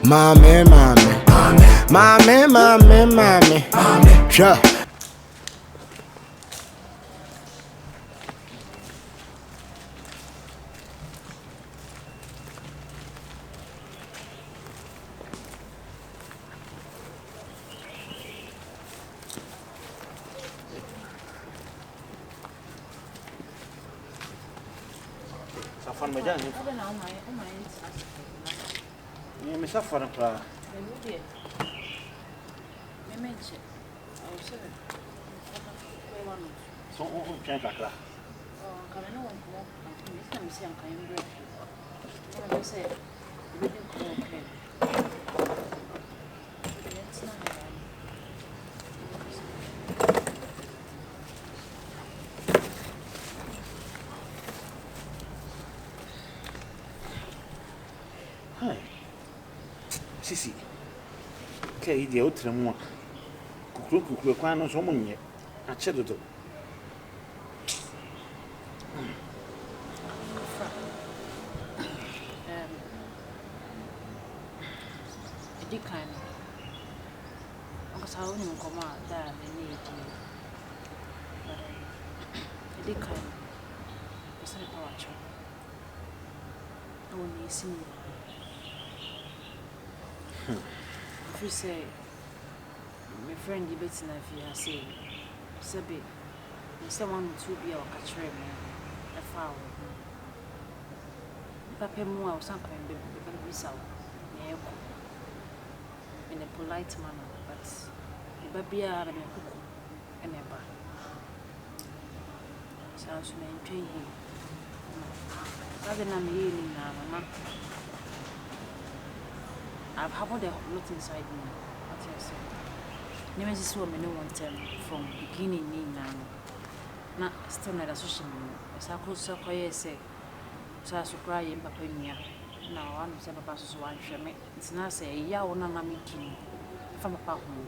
Mommy, sure. Hi. Sisi. Okay, the outer one. Kukuru kwan no so munye. A chedodo. Dikan. Because I won't come out there and need you. But Dikan was a power chop. I won't see you. If you say, my friend, you better not if you say, Sabi, someone to be our catcher, a foul. Papa Moore or something, but we saw in a polite manner, but the baby are and a cook and a bar. Sounds to maintain him. Rather than me now, Mamma. I've had a lot inside me. What you say? Never this woman no one tell from beginning me now. Not still not a social media. As I could so say, so I should cry in Papa Mia. Now I'm seven passes one shame. It's not say, ya or none meeting from a papa home.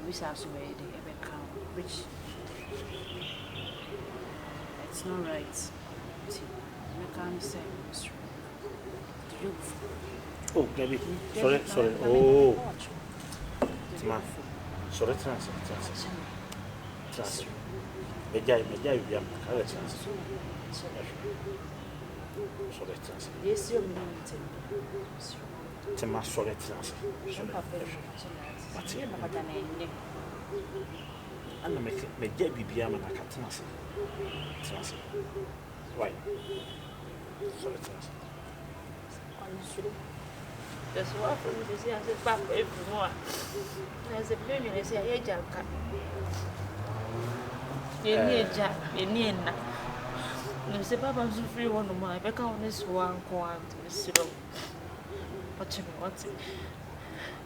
We shall survey the ever come, which it's not right. I can't say, you. Oh, baby. Sorry. Oh. Tima. Sorry, trans. Medjai, we am correct. Sorry, trans. Yes, you're meeting. Tima, sorry, trans. And make Bibia and I can't trans. Why? Sorry, trans. That's what for me to say as a papa everyone. As a baby, I say, hey, Jack. You need now. You say, Papa, I'm free one of my back on this one quant, Miss Rowe. What's it?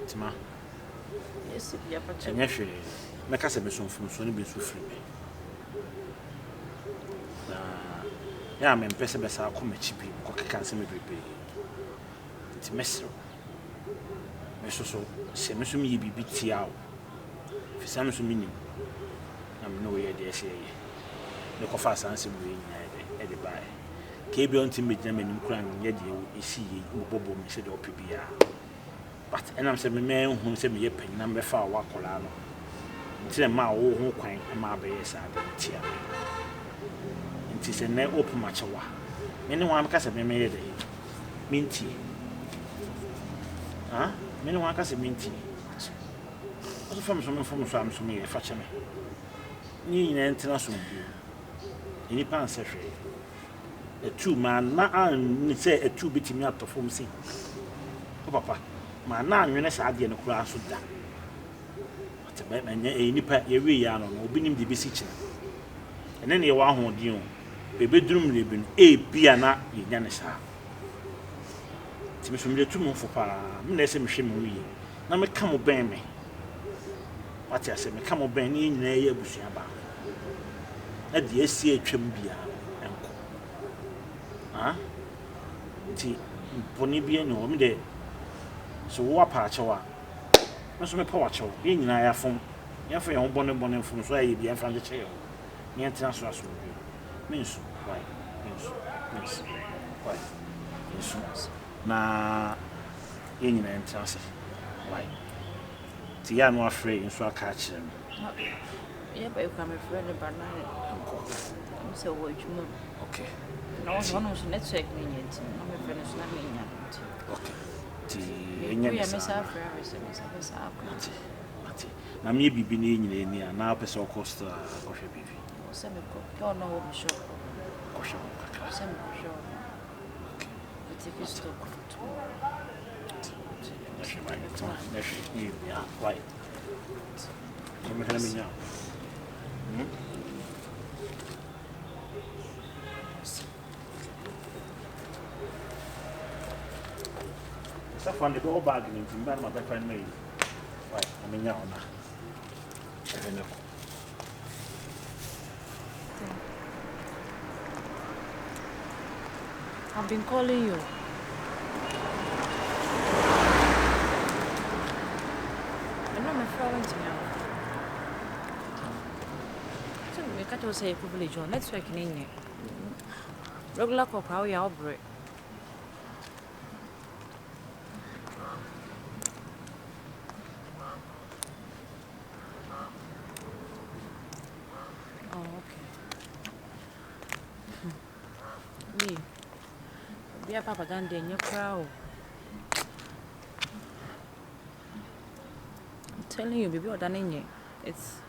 Tima. Yes, you have a chance. Yes, make us a mission from Sonny be so free. Yeah, I'm impressed by our committee, because I can't see me be. It's messy. So, Semisum ye be beat out. For some meaning, I'm no way, dear say. No coffers answer me at the by. Cabe on Timmy German crying, yet you see Bobo said or PBR. But and I'm saying, man who sent me a pen number 4 Wacolano. Until my own quaint and my bays are the tear. It is a net open much away. Anyone can say, me minty. Huh? Many one can say minty. Also from some to me, fetch me. Ni international. Any pan say a 2-man, not say a 2 bit me out of home scene. Oh, papa, my 9 minutes I didn't cross with that. But a man, a nipper, a real yarn, or being the beseeching. And then you are home, dear. A bedroom ribbon, a piano, in Yanisa. From the 2 months for Pa, Miss Mishim, now me come obey me. What I say, me come obey me in a year bushaba. At the SCA Trimbia, uncle. Ah? Tea, Ponibia, no, me there. So, what patch or what? Must me power chow, being in I have from your own bonnet from so I be from the chair. Me and transfer means why? Means why? Na yen nyina entrance why ti ya no afre nso aka kire no yeah but you come friend banana I'm so what you okay no one so network me yet no me friend so na me nya okay ti enya me me sa friend me sa ati na me bibi na nyina ni a na pese cost a ohwe bibi so me ko no wo me shop ohwe kakra so me shop okay we take it stock yeah why so me kana me nya Sa fund the all bag in timber my friend me. Why? I mean now na. I've been calling you. I'm not my friend now. So we can't say privilege on network in regular call how you operate. Yeah, Papa done in your crowd. I'm telling you, baby, what done in you. It's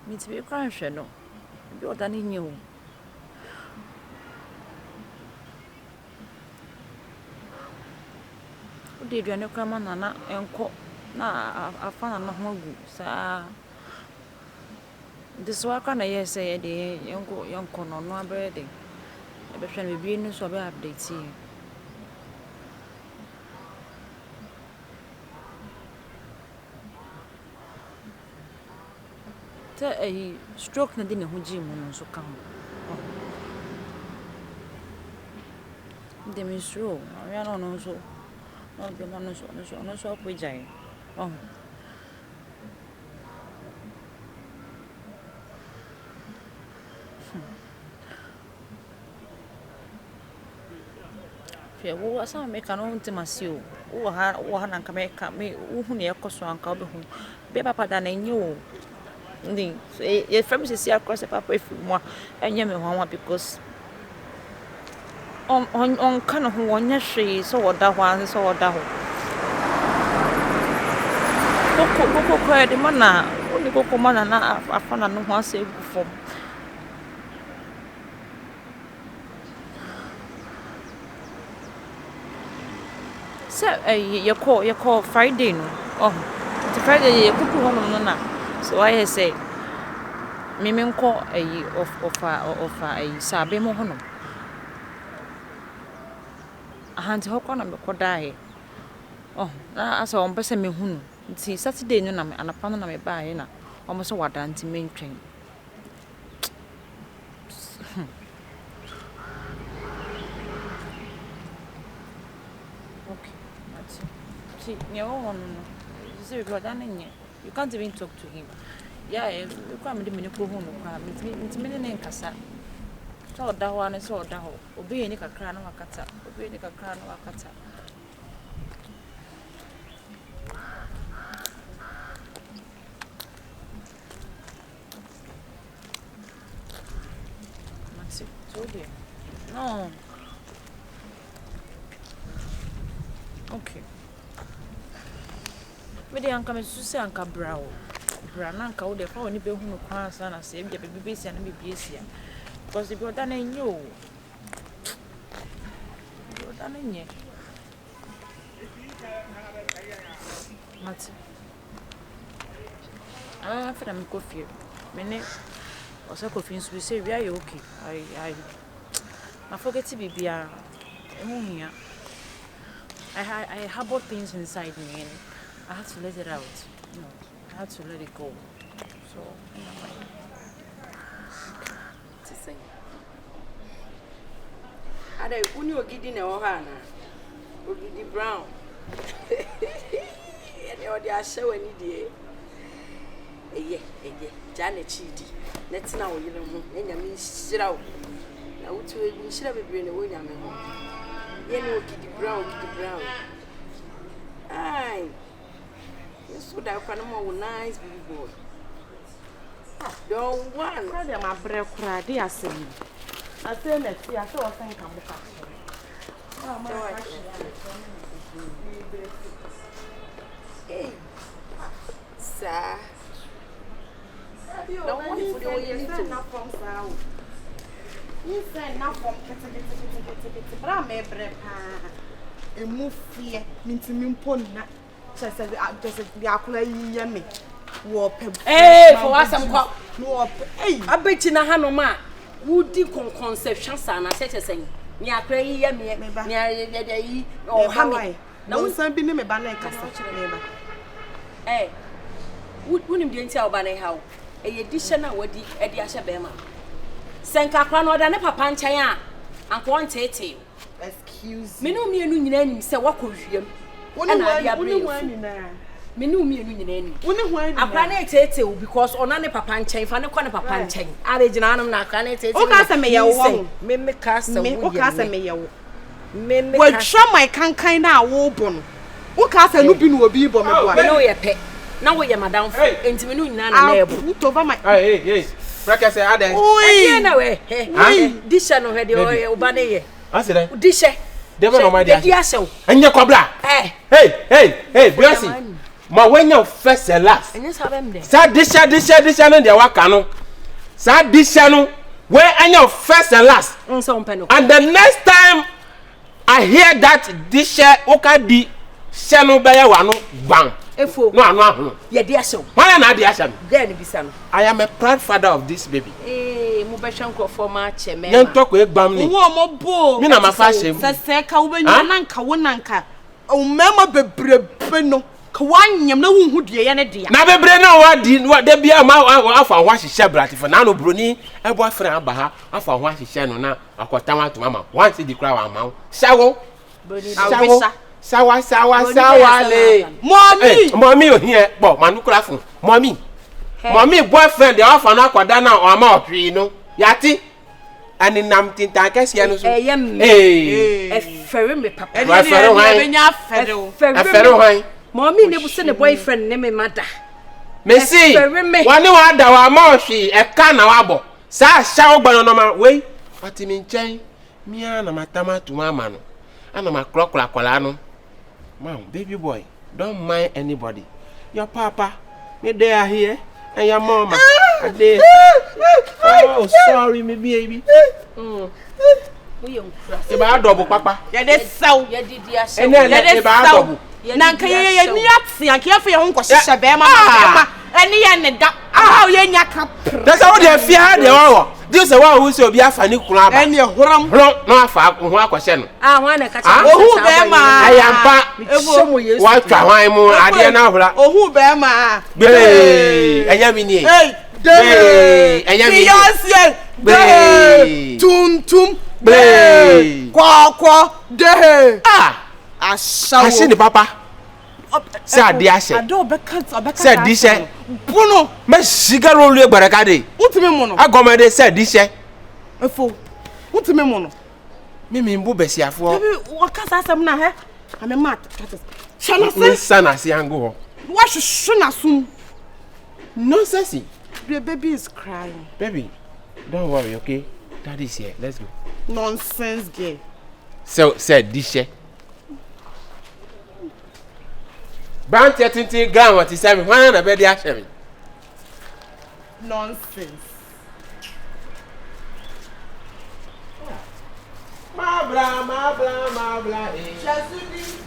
me to be a crime no. Baby, what done in you. What did you come on and call? Nah, I found a no good, sir. This work on a year say, the young con on no bread. But when we be in so be update you. Tell a stroke na dinner who Jim on so come. Them is true. I don't know so. Not the man so up with Jay. Oh. Wo asa make an intimacy o ha na nka make me wo na yekoso anka obe hu be papa da na enye ndi ye from se across papa efi mo enye me ho because on kan ho onye hwe so woda ho an so woda ho koko de mana oni koko mana na afana no ho ase egu fom so you call Friday no oh the Friday you kuku ho no na so I say me nko of sabe mo ho no ahanti ho kwa na me kodai oh na asa on pese me hunu nti Saturday no na me anapa no na me baaye na omo so wada nti me ntwen okay see you say brother nanye you can't even talk to him yeah you come me ko hu no kwa me ne nkasa so da ho ane so da ho obi ni kakra na wakata obi ni kakra na wakata Maxi so dear no okay me dey anka me susu anka brao brana anka wo dey fa woni be hu no kwa asa na se bia bebe sia na bebe sia because the brother na nyo brother na nye mati after me coffee me ne osa coffee nso say we are okay I forget to be bia ehunhia I harbor things inside me and I had to let it out. You know, I had to let it go. So, to say. Ada uni ogidi na ohana. Ogidi brown. Ene odi ahye wani die. Eye, jane chidi. Netina wo yire ho. Enya mi hira wo. Na wutu ebi hira bebre na wo nya me ho. Giddy Brown. Aye. Yes, so that kind of more nice baby boy. Don't want. I am a break cry, dear son. I say next year, so I think I'm back. Hey, sir. Don't want to put your enough from South. You said not from but I'm a break. A move fear, means me pon. She said, just the Akula yummy. Hey, for what some cop. Hey, I bet you na Hanoma. Woody conception, son, I said, saying, near cray, near or Hammy. No, son, be me banner. Hey, wouldn't be tell Banner how a additional would Eddie Ashabema. Sanka Crano than a papanchaya, and quantity. Excuse Me no me name, say what could you? One me no me name. I planet it because on any papancha, if I know papancha. Ariginanum na canete. Oh, Cassa may you me cast me, oh, Cassa may you. Well, show my kind now, open. Oh, Cassa looking will be bomb. I know your pet. Now we are madam, into me, none put over my. Hey, Breakfast, I did. Oh, hey, this channel had your Obane. I said, this Devil, my dear. And your cobra. Hey, blessing. My when you first and last. And you have them there. Sad this channel, the Wakano. Sad this channel, where and your first and last. And the next time I hear that this Okadi channel by one bang. No. Yeah, dear so. Why not the Asham? Then be son. I am a proud father of this baby. Eh, Mubashanko for much, man. Young talk with Bammy. One more Me na my fashion. Seka when Nanka wonanka. Oh, Mamma Bebreno. Kawan yam no who dear and a dear. Now, the Breno, what they be a mouth for what she said, for Nano Bruni, a boyfriend of Baha, for what she said, no, a quarter to Mamma. Once the crowd amount. Sawa. Mommy here, but Manucrafu. Mommy, boyfriend, the offer now, Quadana or more, you know. Yati. And in Namtin Takas, a ferry, papa. A ferro. Mommy never send a boyfriend named Mata. Messi, one no other or more she, a canawabo. Sa shall banana way. What you mean, chain? Me and a matama to mamma. And I'm a clock like Colano. Mom, baby boy, don't mind anybody. Your papa, me they are here, and your mama. Oh, sorry, me baby. We are double, papa. Yeah, that's so. Yeah, did you say? And then double. Nanka ye niatsi anke afa ye ho nkoshisha be ma eni ye ne da ah ye nya ka that's how they fear the one this one who say obi afa ni kunu aba eni horam no afa ho akwhye no wan na ka cha ohu be ma ayampa wa twa hwan mu ade na hora ohu be ma enya mi ni enya mi yes tum kwa de I see the papa. Say dear say. Say this say. Bono. Me cigar roll you barakade. Utime mono. I go me say this say. Efo. Utime mono. Me mbu besiafo. Baby, wakasa asem na he. Ame mat. Shana say. Me sana si ango. What shuna sum. Nonsense. The baby is crying. Baby, don't worry, okay? Daddy's here. Let's go. Nonsense girl. So said this say. Bant tintin ground what is saying when na be dey ashemi. Nonsense. Ma bla. Jasudi.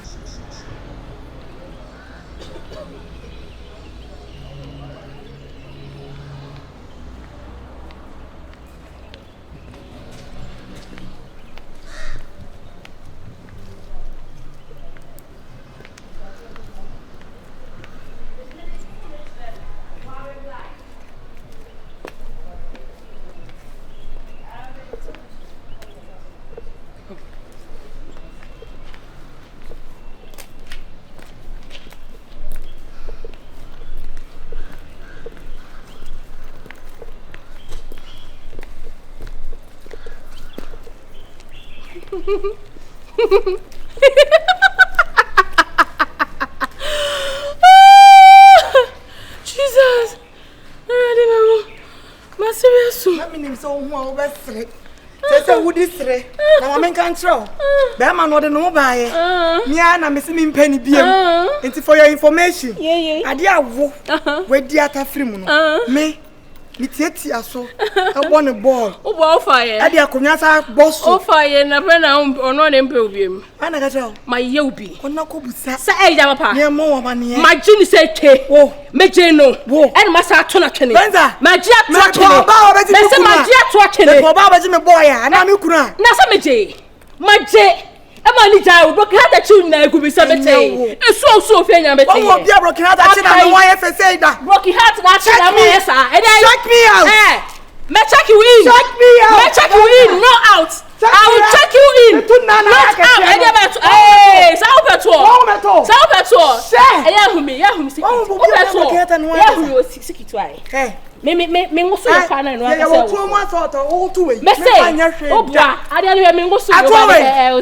Jesus. My serious. Let me name so who over three. Say who this three. Now I'm in control. Bear no the no buy. Me and missing penny beam. And for your information. Yeah. I dear wo. Where dear ta free me. Me tete aso. I want a ball. Oh, ball fire. I dear kunyasa boss. Oh, fire. Na pena ono ne mpe obiem. Ana ga tell. My yebi. Ona ko busa. Sa e ya papa. Me mo wa ne. My gin say ke. Oh, me gin no. En masa to na twene. Ma gia to twene. Me say ma gia to twene. Me ba ba ji me boy ya. Na me kura. Na sa me je. Ma je. Amani jai broken heart that you na gubi sabete. So fenya bete. Oh, be broken heart that na why fa say that. Broken heart na na me esa. Check me out. Me check you in. Check me out. Me check you in. No out. I will check you in. Not out. Hey, sa opeto. Sa opeto. Ya humi si. Opeto. Ya humi siki twai. Hey. Me ngoso ya fa na no aka say. Ya wo tuo mo asoto wo tu we. Me say. Obwa. Ade ade me ngoso yo ba o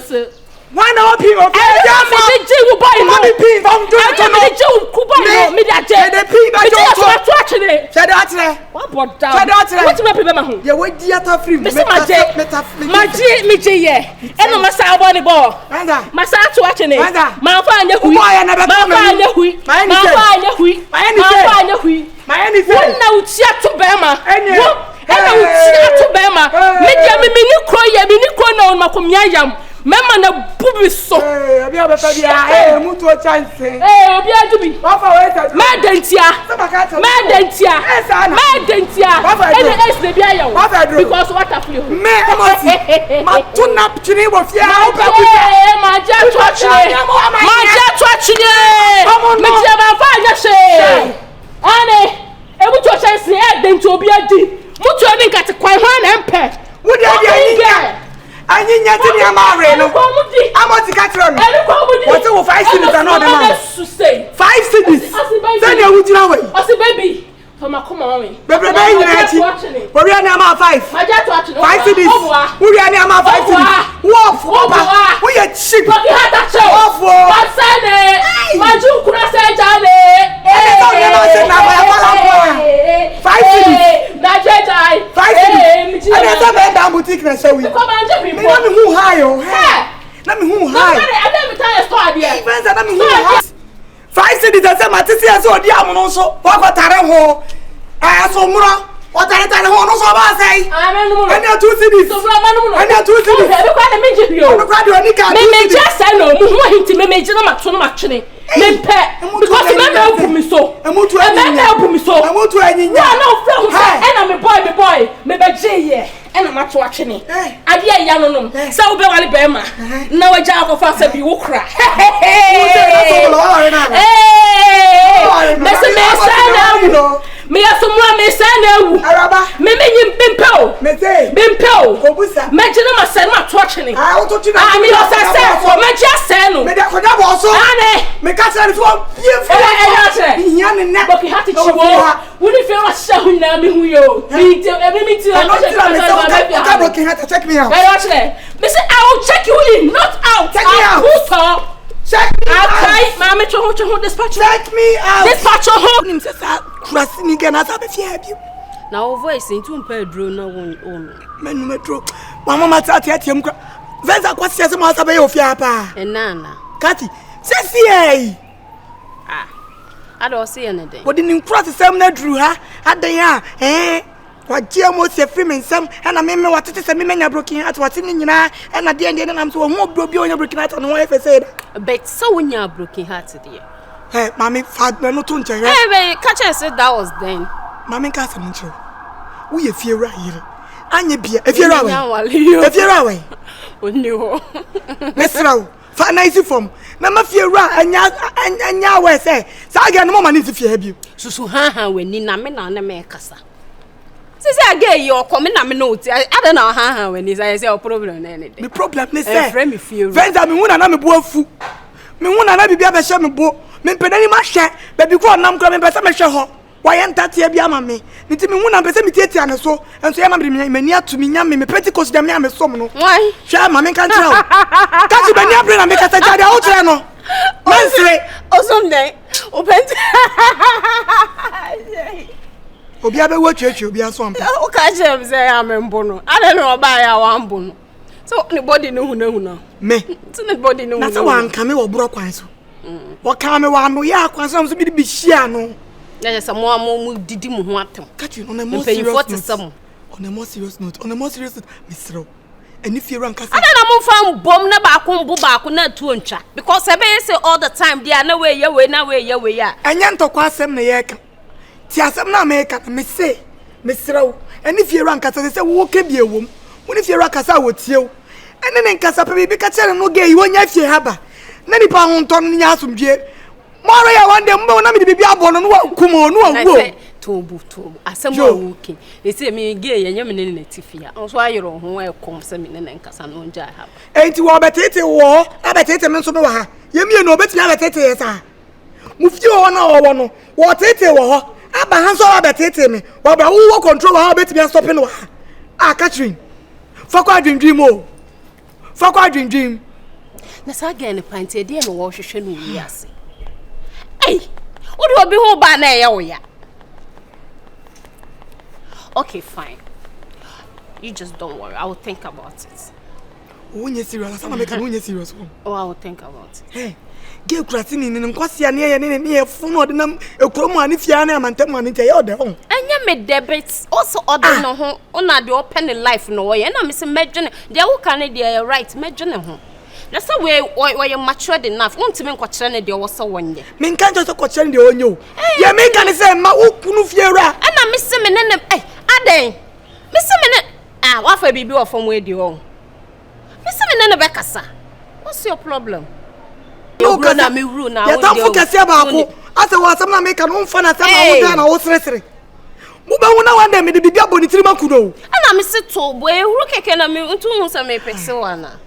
why not people? I'm the Jew boy. I'm the people. I'm the Jew Kuba. Me that Jew. The people. I just watching it. Say that there. What about that? Say that there. What you people mahu? You wait theater free. Me say my J. My J. Me J. Yeah. Eno masa aboni ball. Masa to watching it. Ma fa anya hui. Ma fa anya hui. Ma fa anya hui. Ma fa anya hui. Ma any say. Wona utia to bema. Ena utia to bema. Me dia me ni kro ye me ni kro na makomia yam. Mema na bubi so. Obi abeta bia mutu o chance. Obi adubi. Wafa wait. Ma dentia. Ma dentia. Ma dentia. Ene es de bia yawo. Because what afli. Me amoti. Ma tuna pchini wo fia. Ma ja twachine. Ma ja twachine. Me tia ba fa anya she. Ane mutu o chance e denti obi adi. Mutu oni nkate kwan ho na mpe. Wo de adi anyi nyati ni amare no amoti katro no what you 5 cities and all the man 5 cities then you would know o say baby for my come on me baby you nyati we are na 5 5 cities we are na 5 cities wolf we are cheap wolf pasane maju kura se jale eh 5 cities na jejai 5 cities and that's a bad boutique na show we come and me let me who high oh let me who high I never tell you story there even let me who high 5 cities say matisi as odi amuno so wakotare ho so muro otare tare ho no so ba say and 2 cities so and 2 cities e be kwa na menje bio no kwa de oni ka me just say no mu ho hinti me meje na mato no matwene me pe because me na opu mi so emutu anyinya no from say and me boy me be je here and I'm at watching it. I dear young so be wali bema. Na waja akofa se bi wo kra. Me asomwa me sanawu. Araba. Me menyim bimpel. Me say. Bimpel. Kobusa. Me gina ma se ma to watching it. Ah, to china. Ah, me o se me just say no. Me da koda bo so. Ane. Me ka se so beautiful. Iya ne na. Boki hati chiwo. Woni fe wa sha hu na me hu yo. Me ti check me out. Me say I will check you in, not out. Check me out. Check me out. Okay, mama, cho dispatch. Check me out. Dispatch ho. Nim say sa krasi ni gana sa be fia bi. Na o voice ntu mpa dro na won. Menu metro. Mama mata atiam kra. Venza kwasi ase mo asa be ofia pa. Enana. Kati, sesi ah. I don't see anything. What didn't cross the same na drew ha? Had what GMO say free me some and I mean what it is a me broken heart what's in na and at the end I'm so more broken on your broken heart and wife said. But so when you're broken heart dear. Hey, mommy fat no tunche. Hey, catch us said that was then. Mommy cast some intro. We if you're right here. Anya bia if you're away. If you're away. No. Let's row. Fat nice from. Mama fear anya we say. Saga no man is fear you. Susu ha when ni na me na me kasa. Say again you come na me no I don't know ha when is I say o problem na anything. Me problem me say. Friend me fear. Friends me hu na me bo afu. Me hu na bibia be hye me bo. Me mpedani ma hye. Baby ko nam kro me pese me hye ho. why enter here be ama me nti me hu na pese me tietia ne so enso ya ma me mani atu me nya me Pentecost dem ya me som no why hwa ma me kan tell ka ti bani abre na me kasa jade o tere no mansre osomde openti obi abe wo twetwe obi aso ampa o ka je me say ya me mbo no ade no oba ya wa mbo no so ni body no hu na me so ni body no hu na se wa nka me wo bro kwan so wo ka me wa no ya kwan so bi bi hia no ya se mo didi mu ho atem catch you on a more serious note Mr. And if you rank us, I don't know bomb na ba ko na tu ntwa because e be say all the time there na way ya and yan to kwa asem na ye ka ti asem na me ka me say Mr. And if you rank us say wo ka bi ewom when if you rank us wo tiew and then nkasa pe bi ka chere no ge yi wonya fie haba na nipa ho nton nya asomdwe moro ya one day mbo na me bibi abono no kumo no awo tobu asem wa woki ese me ge yenye me ne natifia nso ayero ho ekom se me ne nkasa no nja haba enti wo betete wo abetete me nso me wa ha yemie no obetimi abetete yesa mufti wo na wo no wo tete wo ho aba han so abetete me wo ba wo control wo obetimi stop no ha Catherine fakwa dream o fakwa dream na sa ga ne pante de no wo hwehwe no wi ase hey odi obi ho ba na ye wo ya. Okay, fine. You just don't worry. I will think about it. When you serious, I'm making when you serious. Oh, I will think about it. Hey, get crashing in Quasia near phone or the name a chroma if you are a man, and tell you the home. And you made debits also order no home on the open life no way. And I'm imagine they will Canada right, imagine home. That's the way why you're matured enough. Want to make what channel there was so one year. Min can't just watch the on you. Yeah, me can say, Ma, who fiera. And I'm missing me. Eh, Ade. Missing me. What for baby or from where you own? Missing me, Becassa. What's your problem? You're gonna me rule now. You don't focus about who. As I was, I'm making no fun at some I was stressing. Muba wona wanda me de bibia boni tirima kudo. Ana me se to boy, who keke na me untu hu se me pese wana.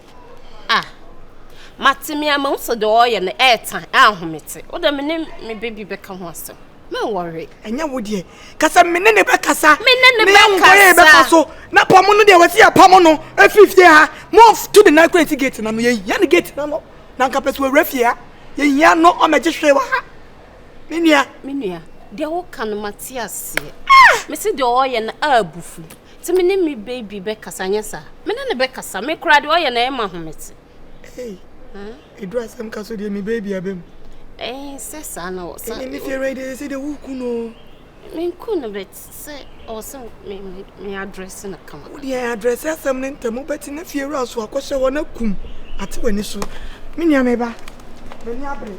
Matimi ama unso de oye na airtime ahomete. O da me baby beka ho asem. Me worry. Enya wo de. Kasa me ne bekasa. Me ne bekasa. So na pomo no de wasi apamo no e50 ha. Move to the night gate na no ye ya the gate na no. Na nka peso refia. Ye ya no o meje hwe wa ha. Me nua. De wo kan Matias. Me se de oye na abufu. Ti me ne me baby bekasa nyesa. Me ne bekasa. Me kura de oye na e ma homete. Hey. Edu asem kaso de me baby abem. Sesa na o sa. Ni fi ready say de wuku no. Me ku no bet say o so me address na kama. Wo de address asem ne ntam bet na fi ru aso akohye wona kum ate wani so. Me nia me ba. Me nia bre.